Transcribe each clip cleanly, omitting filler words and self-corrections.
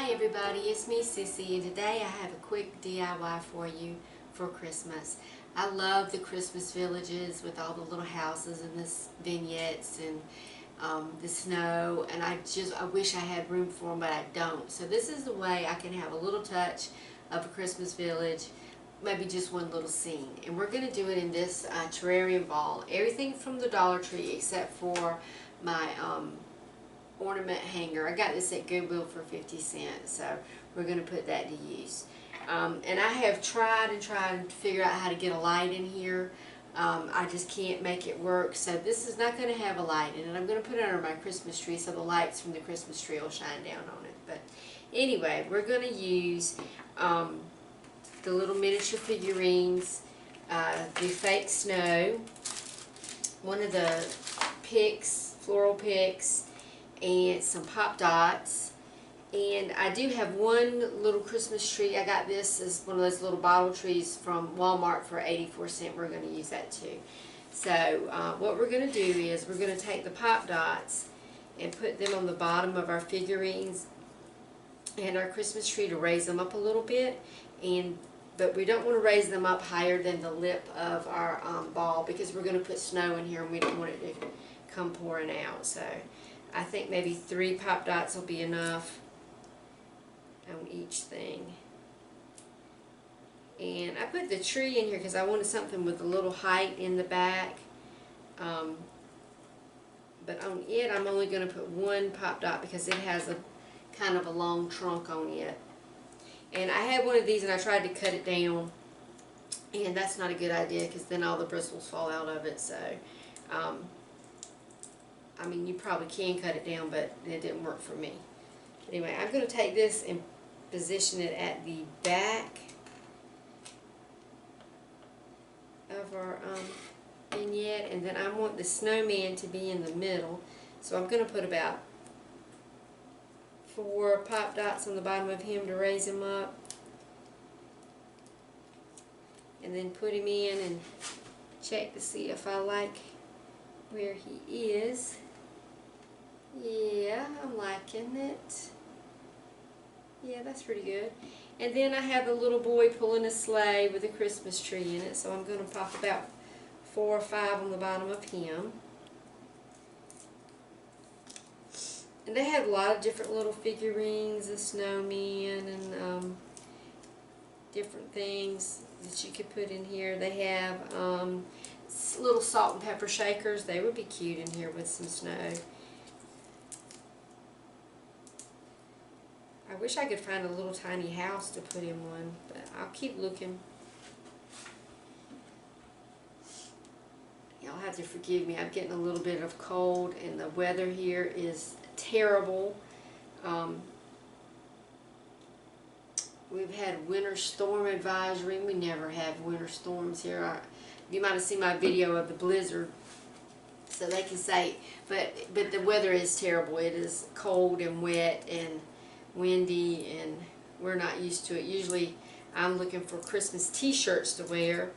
Hi everybody, it's me Sissy, and today I have a quick DIY for you for Christmas. I love the Christmas villages with all the little houses and the vignettes and the snow, and I wish I had room for them, but I don't. So this is the way I can have a little touch of a Christmas village, maybe just one little scene. And we're going to do it in this terrarium ball. Everything from the Dollar Tree except for my ornament hanger. I got this at Goodwill for 50 cents, so we're going to put that to use. And I have tried to figure out how to get a light in here. I just can't make it work, so this is not going to have a light in it. I'm going to put it under my Christmas tree so the lights from the Christmas tree will shine down on it. But anyway, we're going to use the little miniature figurines, the fake snow, one of the picks, floral picks, and some pop dots. And I do have one little Christmas tree. I got this as one of those little bottle trees from Walmart for 84 cents. We're going to use that too. So what we're going to do is we're going to take the pop dots and put them on the bottom of our figurines and our Christmas tree to raise them up a little bit. But we don't want to raise them up higher than the lip of our ball, because we're going to put snow in here and we don't want it to come pouring out. So I think maybe 3 pop dots will be enough on each thing. And I put the tree in here because I wanted something with a little height in the back. But on it, I'm only going to put 1 pop dot because it has a kind of a long trunk on it. And I had one of these and I tried to cut it down, and that's not a good idea because then all the bristles fall out of it. So I mean, you probably can cut it down, but it didn't work for me. Anyway, I'm going to take this and position it at the back of our vignette, and then I want the snowman to be in the middle. So I'm going to put about 4 pop dots on the bottom of him to raise him up, and then put him in and check to see if I like where he is. Yeah, I'm liking it. Yeah, that's pretty good. And then I have a little boy pulling a sleigh with a Christmas tree in it, so I'm going to pop about 4 or 5 on the bottom of him. And they have a lot of different little figurines, a snowman, and different things that you could put in here. They have little salt and pepper shakers. They would be cute in here with some snow. I wish I could find a little tiny house to put in one, but I'll keep looking. Y'all have to forgive me. I'm getting a little bit of cold, and the weather here is terrible. We've had winter storm advisory. We never have winter storms here. You might have seen my video of the blizzard, so they can say, but the weather is terrible. It is cold and wet and windy, and we're not used to it. Usually I'm looking for Christmas t-shirts to wear.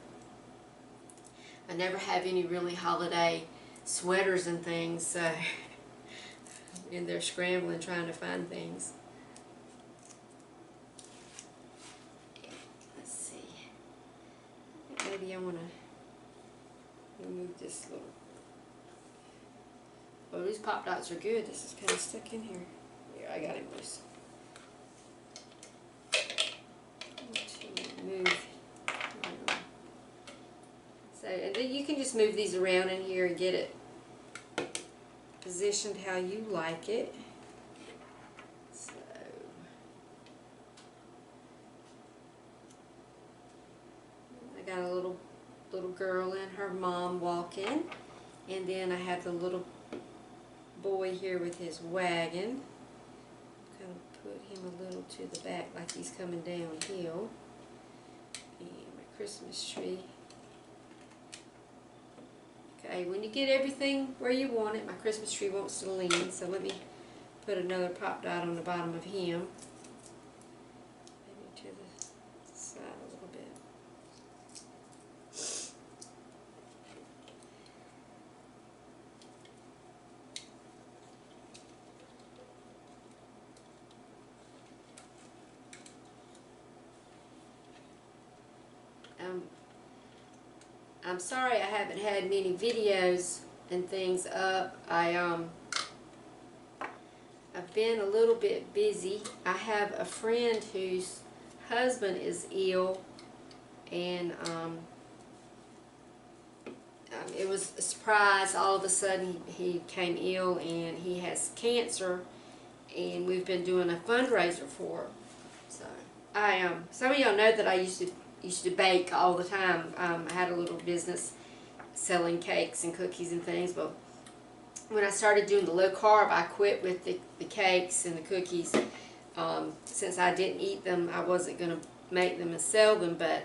I never have any really holiday sweaters and things, so and they're scrambling trying to find things. Let's see. Maybe I want to remove this little. Oh, these pop dots are good. This is kind of stuck in here. Yeah, I got him loose. Move. So, and then you can just move these around in here and get it positioned how you like it. So I got a little girl and her mom walking, and then I have the little boy here with his wagon. Kind of put him a little to the back like he's coming downhill. And my Christmas tree. Okay, when you get everything where you want it, my Christmas tree wants to lean, so let me put another pop dot on the bottom of him. Maybe to the side a little bit. I'm sorry I haven't had many videos and things up. I've been a little bit busy. I have a friend whose husband is ill, and it was a surprise. All of a sudden he came ill, and he has cancer, and we've been doing a fundraiser for him. So some of y'all know that I used to bake all the time. I had a little business selling cakes and cookies and things, but when I started doing the low carb, I quit with the cakes and the cookies. Since I didn't eat them, I wasn't going to make them and sell them, but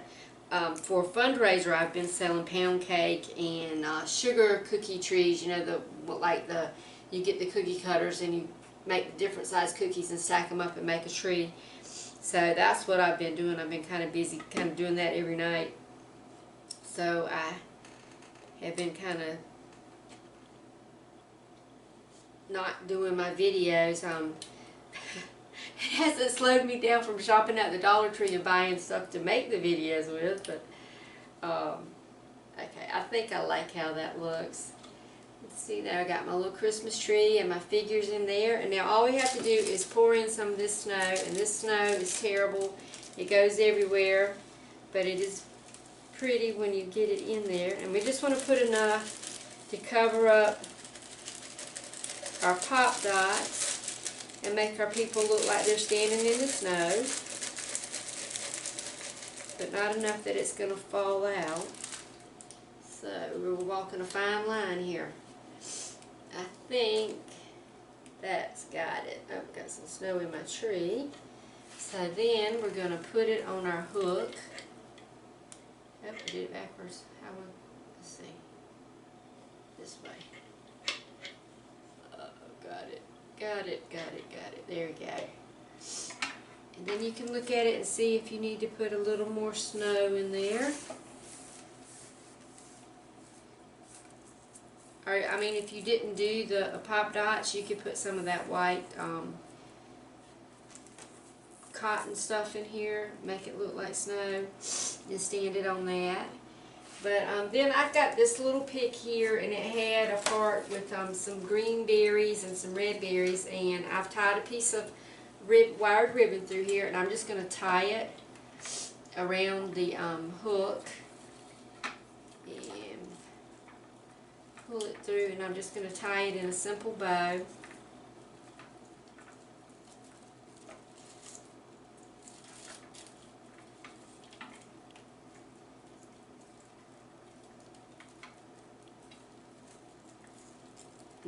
for a fundraiser, I've been selling pound cake and sugar cookie trees. You know, you get the cookie cutters and you make different size cookies and stack them up and make a tree. So that's what I've been doing. I've been kind of busy, kind of doing that every night. So I have been kind of not doing my videos. It hasn't slowed me down from shopping at the Dollar Tree and buying stuff to make the videos with, but okay, I think I like how that looks. Let's see, there I got my little Christmas tree and my figures in there, and now all we have to do is pour in some of this snow, and this snow is terrible. It goes everywhere, but it is pretty when you get it in there, and we just want to put enough to cover up our pop dots and make our people look like they're standing in the snow, but not enough that it's going to fall out. So we're walking a fine line here. I think that's got it. Oh, got some snow in my tree. So then we're going to put it on our hook. Oh, I did it backwards. Let's see. This way. Got it. There we go. And then you can look at it and see if you need to put a little more snow in there. Or, I mean, if you didn't do the pop dots, you could put some of that white cotton stuff in here, make it look like snow, and stand it on that. But then I've got this little pick here, and it had a part with some green berries and some red berries, and I've tied a piece of wired ribbon through here, and I'm just going to tie it around the hook and pull it through, and I'm just going to tie it in a simple bow.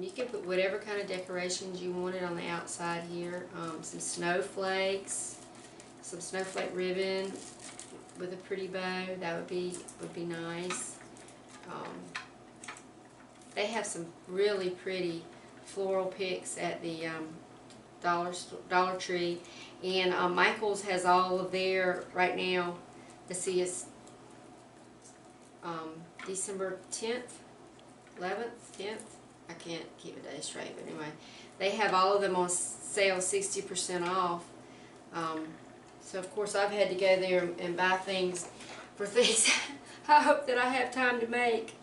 You can put whatever kind of decorations you wanted on the outside here. Some snowflakes, some snowflake ribbon with a pretty bow. That would be nice. They have some really pretty floral picks at the Dollar Tree, and Michael's has all of their right now. Let's see, it's December 10th, 11th, 10th. I can't keep a day straight, but anyway, they have all of them on sale 60% off. So of course I've had to go there and buy things for things I hope that I have time to make.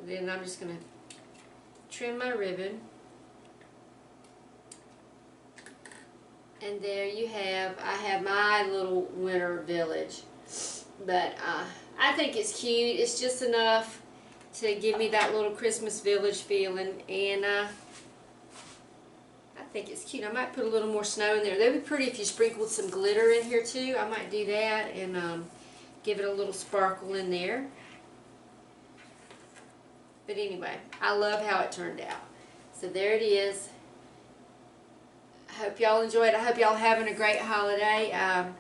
Then I'm just going to trim my ribbon. And there you have, I have my little winter village. But I think it's cute. It's just enough to give me that little Christmas village feeling, and I think it's cute. I might put a little more snow in there. That would be pretty if you sprinkled some glitter in here too. I might do that and give it a little sparkle in there. But anyway, I love how it turned out. So there it is. I hope y'all enjoyed. I hope y'all having a great holiday. I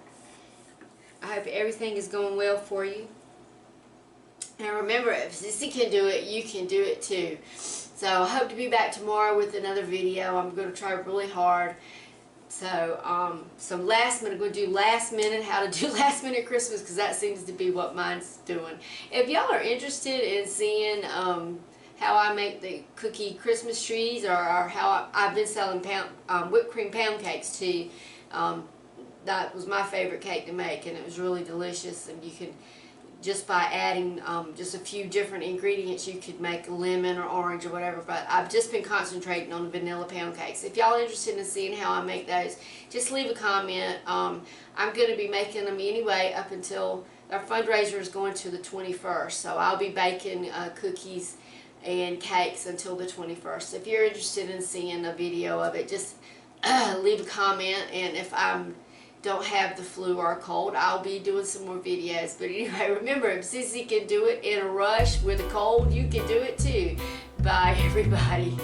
hope everything is going well for you. And remember, if Sissy can do it, you can do it too. So I hope to be back tomorrow with another video. I'm going to try really hard. So I'm going to do last minute, how to do last minute Christmas, because that seems to be what mine's doing. If y'all are interested in seeing how I make the cookie Christmas trees, or how I've been selling whipped cream pound cakes too, that was my favorite cake to make, and it was really delicious, and you can just by adding just a few different ingredients. You could make lemon or orange or whatever, but I've just been concentrating on the vanilla pound cakes. If y'all are interested in seeing how I make those, just leave a comment. I'm going to be making them anyway up until our fundraiser is going to the 21st, so I'll be baking cookies and cakes until the 21st. So if you're interested in seeing a video of it, just leave a comment, and if I don't have the flu or a cold, I'll be doing some more videos. But anyway, remember, if Sissy can do it in a rush with a cold, you can do it too. Bye, everybody.